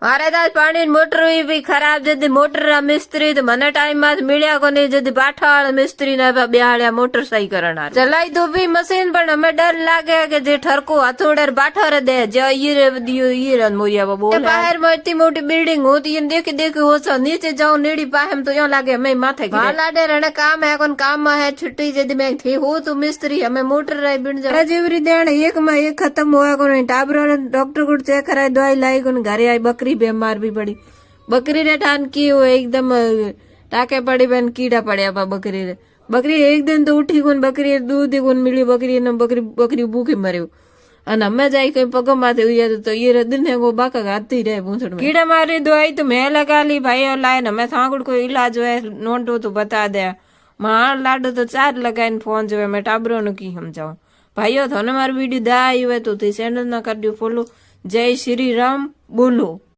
મારે તો પાણી મોટર બી ખરાબ જતી મોટર મિસ્ત્રી તો મને ટાઈમ માં મળ્યા કોને જતી પાઠાળ મિસ્ત્રી ને બેહાડ્યા મોટરસાઇકલ ચલાઈ તો બી મશીન પણ અમે ડર લાગે કે જે ઠરકો હથોડે બાઠર દે જે ઈરે ઈરે મોરિયા બોલે બહાર માં એટલી મોટી બિલ્ડિંગ હોતી દેખી દેખી ઓછો નીચે જાઉં નેડી પાસે તો એવું લાગે અમે માથે લાડે રણે કામ હે કોણ કામ માં હે छुट्टी जदी मैं थी हो तो मिस्त्री हमें मोटर राय बिन जा जेवरी देण एक में एक खत्म होया कोन टाबर डॉक्टर को चेक कराई दवाई लाई कोन घरे आई बकरी बीमार भी पड़ी बकरी रे ठान की हो एकदम टाके पड़ी बेन कीड़ा पड़या बा बकरी रे बकरी एक दिन तो उठी कोन बकरी दूध कोन मिली बकरी ने बकरी भूखी मर्यो અને અમે જાય કઈ પગ માથે ઉયા તો ये दिन है वो बाका गाती रहे पूछड़ में कीड़ा मारी दवाई तो मैं लगा ली भाई लाए हमें थांगड़ कोई इलाज है नोटो तो बता दे मार लाडो तो 4 लगाइन फोन जो मैं टाबरो नु की समझाऊं भाइयों थाने मारी वीडियो दा आई हुए तो चैनल ना कर दियो फॉलो जय श्री राम बोलो।